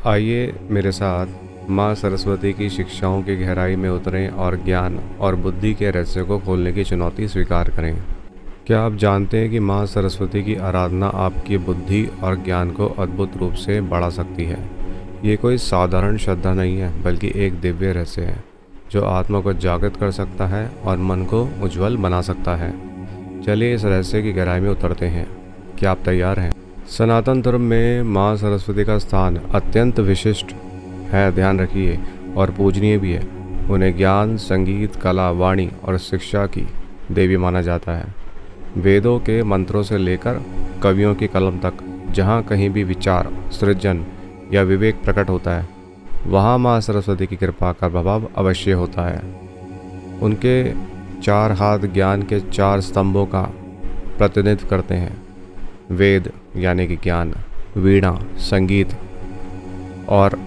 आइए मेरे साथ माँ सरस्वती की शिक्षाओं की गहराई में उतरें और ज्ञान और बुद्धि के रहस्य को खोलने की चुनौती स्वीकार करें। क्या आप जानते हैं कि माँ सरस्वती की आराधना आपकी बुद्धि और ज्ञान को अद्भुत रूप से बढ़ा सकती है। ये कोई साधारण श्रद्धा नहीं है, बल्कि एक दिव्य रहस्य है जो आत्मा को जागृत कर सकता है और मन को उज्जवल बना सकता है। चलिए इस रहस्य की गहराई में उतरते हैं। क्या आप तैयार हैं? सनातन धर्म में माँ सरस्वती का स्थान अत्यंत विशिष्ट है, ध्यान रखिए, और पूजनीय भी है। उन्हें ज्ञान, संगीत, कला, वाणी और शिक्षा की देवी माना जाता है। वेदों के मंत्रों से लेकर कवियों की कलम तक, जहाँ कहीं भी विचार, सृजन या विवेक प्रकट होता है, वहाँ माँ सरस्वती की कृपा का प्रभाव अवश्य होता है। उनके चार हाथ ज्ञान के चार स्तंभों का प्रतिनिधित्व करते हैं। वेद यानी कि ज्ञान, वीणा संगीत, और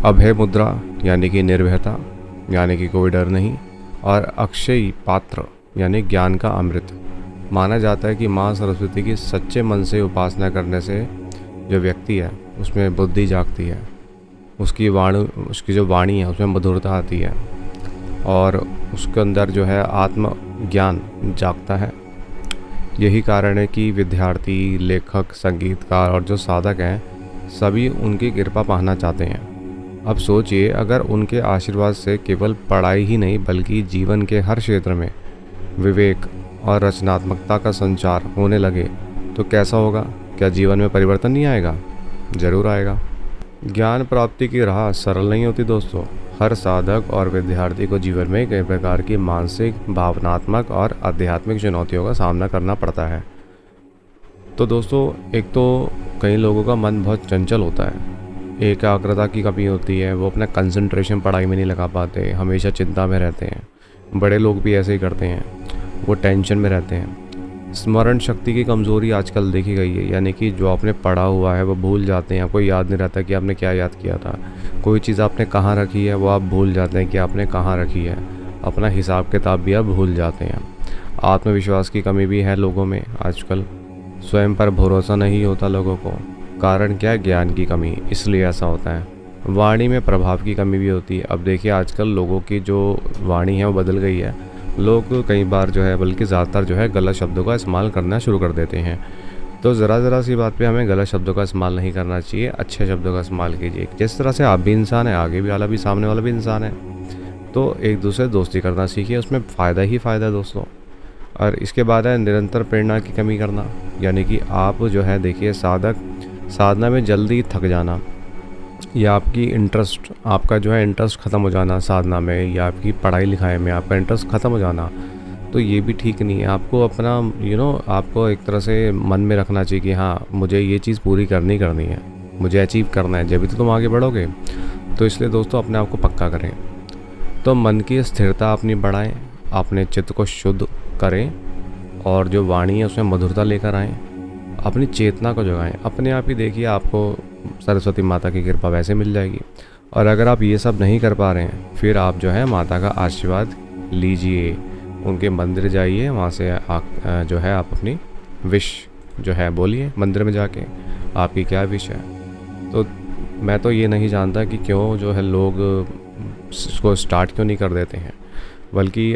अभय मुद्रा यानी कि निर्भयता, यानी कि कोई डर नहीं, और अक्षय पात्र यानी ज्ञान का अमृत। माना जाता है कि माँ सरस्वती की सच्चे मन से उपासना करने से जो व्यक्ति है उसमें बुद्धि जागती है, उसकी जो वाणी है उसमें मधुरता आती है, और उसके अंदर जो है आत्म ज्ञान जागता है। यही कारण है कि विद्यार्थी, लेखक, संगीतकार और जो साधक हैं सभी उनकी कृपा पाना चाहते हैं। अब सोचिए, अगर उनके आशीर्वाद से केवल पढ़ाई ही नहीं बल्कि जीवन के हर क्षेत्र में विवेक और रचनात्मकता का संचार होने लगे तो कैसा होगा? क्या जीवन में परिवर्तन नहीं आएगा? ज़रूर आएगा। ज्ञान प्राप्ति की राह सरल नहीं होती दोस्तों। हर साधक और विद्यार्थी को जीवन में कई प्रकार की मानसिक, भावनात्मक और आध्यात्मिक चुनौतियों का सामना करना पड़ता है। तो दोस्तों, एक तो कई लोगों का मन बहुत चंचल होता है, एकाग्रता की कमी होती है, वो अपना कंसंट्रेशन पढ़ाई में नहीं लगा पाते, हमेशा चिंता में रहते हैं। बड़े लोग भी ऐसे ही करते हैं, वो टेंशन में रहते हैं। स्मरण शक्ति की कमज़ोरी आजकल देखी गई है, यानी कि जो आपने पढ़ा हुआ है वो भूल जाते हैं। आपको याद नहीं रहता कि आपने क्या याद किया था। कोई चीज़ आपने कहाँ रखी है वो आप भूल जाते हैं कि आपने कहाँ रखी है। अपना हिसाब किताब भी आप भूल जाते हैं। आत्मविश्वास की कमी भी है लोगों में आजकल। स्वयं पर भरोसा नहीं होता लोगों को। कारण क्या है? ज्ञान की कमी, इसलिए ऐसा होता है। वाणी में प्रभाव की कमी भी होती है। अब देखिए, आजकल लोगों की जो वाणी है वो बदल गई है। लोग कई बार जो है, बल्कि ज़्यादातर जो है, गलत शब्दों का इस्तेमाल करना शुरू कर देते हैं। तो ज़रा सी बात पे हमें गलत शब्दों का इस्तेमाल नहीं करना चाहिए, अच्छे शब्दों का इस्तेमाल कीजिए। जिस तरह से आप भी इंसान हैं, आगे भी वाला भी, सामने वाला भी इंसान है, तो एक दूसरे दोस्ती करना सीखिए, उसमें फ़ायदा ही फ़ायदा है दोस्तों। और इसके बाद है निरंतर प्रेरणा की कमी करना, यानी कि आप जो है देखिए, साधना में जल्दी थक जाना, या आपका जो है इंटरेस्ट ख़त्म हो जाना साधना में, या आपकी पढ़ाई लिखाई में आपका इंटरेस्ट ख़त्म हो जाना, तो ये भी ठीक नहीं है। आपको अपना आपको एक तरह से मन में रखना चाहिए कि हाँ, मुझे ये चीज़ पूरी करनी है, मुझे अचीव करना है, जब भी तो तुम आगे बढ़ोगे। तो इसलिए दोस्तों, अपने आप को पक्का करें। तो मन की स्थिरता अपनी बढ़ाएं, अपने चित्त को शुद्ध करें, और जो वाणी है उसमें मधुरता लेकर आएँ, अपनी चेतना को जगाएं। अपने आप ही देखिए, आपको सरस्वती माता की कृपा वैसे मिल जाएगी। और अगर आप ये सब नहीं कर पा रहे हैं, फिर आप जो है माता का आशीर्वाद लीजिए, उनके मंदिर जाइए, वहाँ से जो है आप अपनी विश जो है बोलिए मंदिर में जाके, आपकी क्या विश है। तो मैं तो ये नहीं जानता कि क्यों जो है लोग इसको स्टार्ट क्यों नहीं कर देते हैं, बल्कि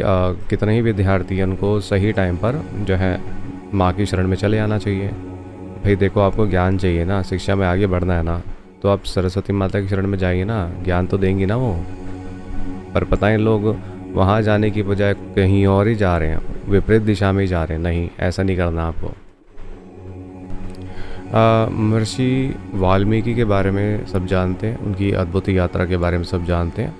कितने ही विद्यार्थी हैं, उनको सही टाइम पर जो है माँ की शरण में चले आना चाहिए। भाई देखो, आपको ज्ञान चाहिए ना, शिक्षा में आगे बढ़ना है ना, तो आप सरस्वती माता की शरण में जाइए ना, ज्ञान तो देंगी ना वो। पर पता है, लोग वहाँ जाने की बजाय कहीं और ही जा रहे हैं, विपरीत दिशा में ही जा रहे हैं। नहीं, ऐसा नहीं करना आपको। महर्षि वाल्मीकि के बारे में सब जानते हैं, उनकी अद्भुत यात्रा के बारे में सब जानते हैं।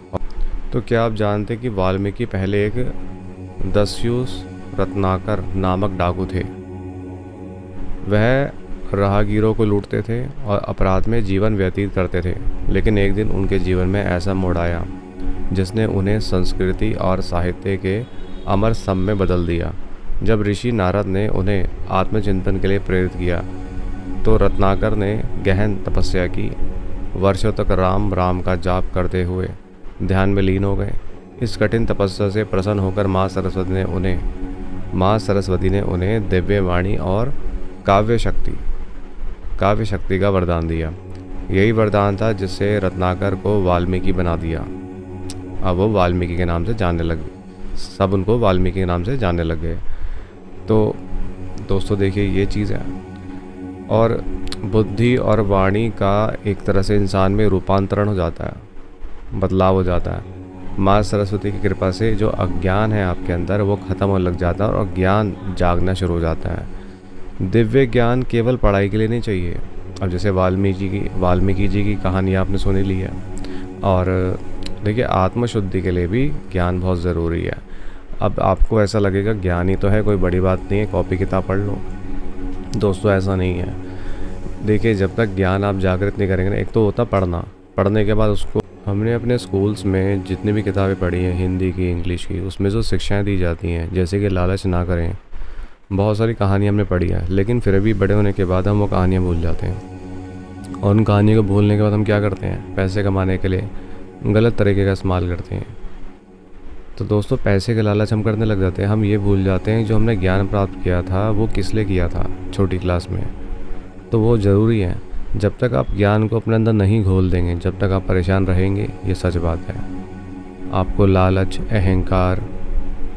तो क्या आप जानते हैं कि वाल्मीकि पहले एक दस्युस रत्नाकर नामक डाकू थे। वह राहगीरों को लूटते थे और अपराध में जीवन व्यतीत करते थे। लेकिन एक दिन उनके जीवन में ऐसा मोड़ आया जिसने उन्हें संस्कृति और साहित्य के अमर स्तंभ में बदल दिया। जब ऋषि नारद ने उन्हें आत्मचिंतन के लिए प्रेरित किया तो रत्नाकर ने गहन तपस्या की। वर्षों तक राम राम का जाप करते हुए ध्यान में लीन हो गए। इस कठिन तपस्या से प्रसन्न होकर माँ सरस्वती ने उन्हें दिव्य वाणी और काव्य शक्ति का वरदान दिया। यही वरदान था जिससे रत्नाकर को वाल्मीकि बना दिया। अब वो वाल्मीकि के नाम से जानने लग गए, सब उनको वाल्मीकि के नाम से जानने लग गए। तो दोस्तों देखिए ये चीज़ है। और बुद्धि और वाणी का एक तरह से इंसान में रूपांतरण हो जाता है, बदलाव हो जाता है। माँ सरस्वती की कृपा से जो अज्ञान है आपके अंदर वो ख़त्म होने लग जाता है और ज्ञान जागना शुरू हो जाता है। दिव्य ज्ञान केवल पढ़ाई के लिए नहीं चाहिए। अब जैसे वाल्मीकि जी की कहानी आपने सुनी ली है, और देखिए आत्मशुद्धि के लिए भी ज्ञान बहुत ज़रूरी है। अब आपको ऐसा लगेगा ज्ञान ही तो है, कोई बड़ी बात नहीं है, कॉपी किताब पढ़ लो। दोस्तों ऐसा नहीं है। देखिए जब तक ज्ञान आप जागृत नहीं करेंगे ना, एक तो होता पढ़ना, पढ़ने के बाद उसको हमने अपने स्कूल्स में जितनी भी किताबें पढ़ी हैं, हिंदी की, इंग्लिश की, उसमें जो शिक्षाएं दी जाती हैं, जैसे कि लालच ना करें, बहुत सारी कहानियाँ हमने पढ़ी है, लेकिन फिर भी बड़े होने के बाद हम वो कहानियाँ भूल जाते हैं। और उन कहानियों को भूलने के बाद हम क्या करते हैं, पैसे कमाने के लिए गलत तरीके का इस्तेमाल करते हैं। तो दोस्तों पैसे के लालच हम करने लग जाते हैं, हम ये भूल जाते हैं जो हमने ज्ञान प्राप्त किया था वो किस लिए किया था छोटी क्लास में। तो वो ज़रूरी है। जब तक आप ज्ञान को अपने अंदर नहीं घोल देंगे, जब तक आप परेशान रहेंगे, ये सच बात है। आपको लालच, अहंकार,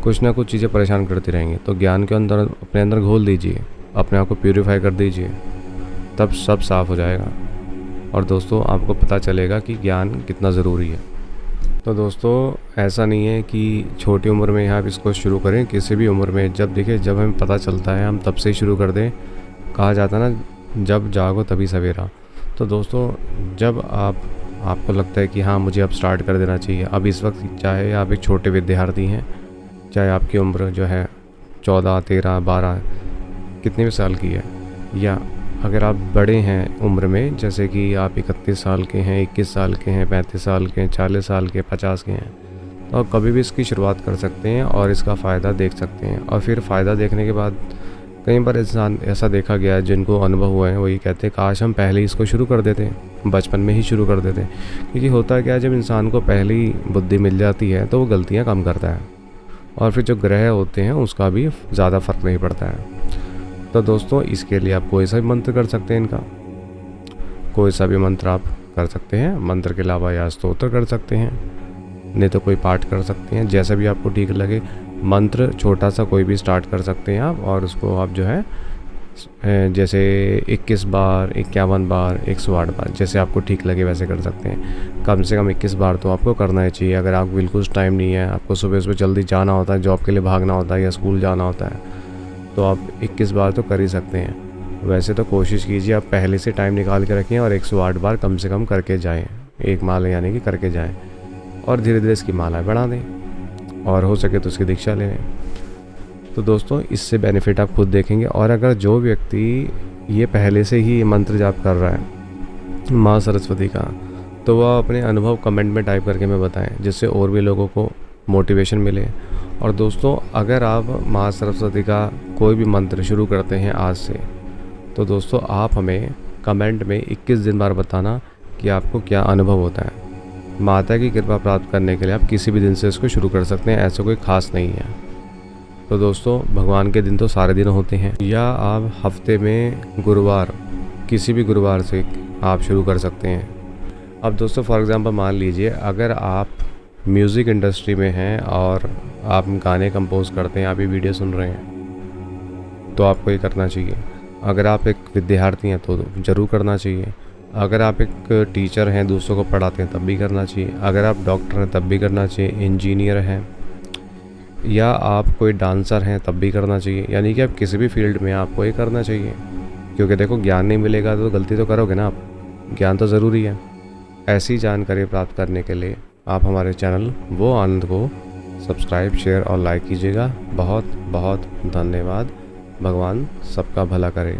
कुछ ना कुछ चीज़ें परेशान करती रहेंगी। तो ज्ञान के अंदर अपने अंदर घोल दीजिए, अपने आप को प्यूरीफाई कर दीजिए, तब सब साफ़ हो जाएगा। और दोस्तों आपको पता चलेगा कि ज्ञान कितना ज़रूरी है। तो दोस्तों ऐसा नहीं है कि छोटी उम्र में आप इसको शुरू करें, किसी भी उम्र में जब देखिए जब हमें पता चलता है हम तब से ही शुरू कर दें। कहा जाता है ना, जब जागो तभी सवेरा। तो दोस्तों जब आपको लगता है कि हाँ मुझे अब स्टार्ट कर देना चाहिए, अब इस वक्त चाहे आप एक छोटे विद्यार्थी हैं, चाहे आपकी उम्र जो है 14, 13, 12 कितने भी साल की है, या अगर आप बड़े हैं उम्र में, जैसे कि आप 31 साल के हैं, 21 साल के हैं, 35 साल के हैं, 40 साल के, 50 के हैं, तो आप कभी भी इसकी शुरुआत कर सकते हैं और इसका फ़ायदा देख सकते हैं। और फिर फ़ायदा देखने के बाद कई बार इंसान ऐसा देखा गया है, जिनको अनुभव हुए हैं, वही कहते हैं काश हम पहले ही इसको शुरू कर देते, बचपन में ही शुरू कर देते। क्योंकि होता क्या है, जब इंसान को पहले ही बुद्धि मिल जाती है तो वो गलतियाँ कम करता है, और फिर जो ग्रह होते हैं उसका भी ज़्यादा फ़र्क नहीं पड़ता है। तो दोस्तों इसके लिए आप कोई सा भी मंत्र कर सकते हैं, इनका कोई सा भी मंत्र आप कर सकते हैं। मंत्र के अलावा या स्तोत्र कर सकते हैं, नहीं तो कोई पाठ कर सकते हैं, जैसा भी आपको ठीक लगे। मंत्र छोटा सा कोई भी स्टार्ट कर सकते हैं आप, और उसको आप जो है जैसे 21 बार, 51 बार, 108 बार, जैसे आपको ठीक लगे वैसे कर सकते हैं। कम से कम 21 बार तो आपको करना ही चाहिए। अगर आपको बिल्कुल टाइम नहीं है, आपको सुबह जल्दी जाना होता है, जॉब के लिए भागना होता है या स्कूल जाना होता है, तो आप 21 बार तो कर ही सकते हैं। वैसे तो कोशिश कीजिए आप पहले से टाइम निकाल के रखें और 108 बार कम से कम करके जाएँ, एक माला यानी कि करके जाएँ, और धीरे धीरे इसकी मालाएँ बढ़ा दें, और हो सके तो उसकी दीक्षा ले लें। तो दोस्तों इससे बेनिफिट आप खुद देखेंगे। और अगर जो व्यक्ति ये पहले से ही मंत्र जाप कर रहा है माँ सरस्वती का, तो वह अपने अनुभव कमेंट में टाइप करके हमें बताएं, जिससे और भी लोगों को मोटिवेशन मिले। और दोस्तों अगर आप माँ सरस्वती का कोई भी मंत्र शुरू करते हैं आज से, तो दोस्तों आप हमें कमेंट में 21 दिन बार बताना कि आपको क्या अनुभव होता है। माता की कृपा प्राप्त करने के लिए आप किसी भी दिन से इसको शुरू कर सकते हैं, ऐसा कोई ख़ास नहीं है। तो दोस्तों भगवान के दिन तो सारे दिन होते हैं, या आप हफ्ते में गुरुवार, किसी भी गुरुवार से आप शुरू कर सकते हैं। अब दोस्तों फॉर एग्ज़ाम्पल मान लीजिए अगर आप म्यूज़िक इंडस्ट्री में हैं और आप गाने कंपोज करते हैं, आप ये वीडियो सुन रहे हैं, तो आपको ये करना चाहिए। अगर आप एक विद्यार्थी हैं तो ज़रूर करना चाहिए। अगर आप एक टीचर हैं, दूसरों को पढ़ाते हैं, तब भी करना चाहिए। अगर आप डॉक्टर हैं तब भी करना चाहिए। इंजीनियर हैं, या आप कोई डांसर हैं, तब भी करना चाहिए। यानी कि आप किसी भी फील्ड में आपको ये करना चाहिए, क्योंकि देखो ज्ञान नहीं मिलेगा तो गलती तो करोगे ना आप। ज्ञान तो ज़रूरी है। ऐसी जानकारी प्राप्त करने के लिए आप हमारे चैनल वो आनंद को सब्सक्राइब, शेयर और लाइक कीजिएगा। बहुत बहुत धन्यवाद। भगवान सबका भला करे।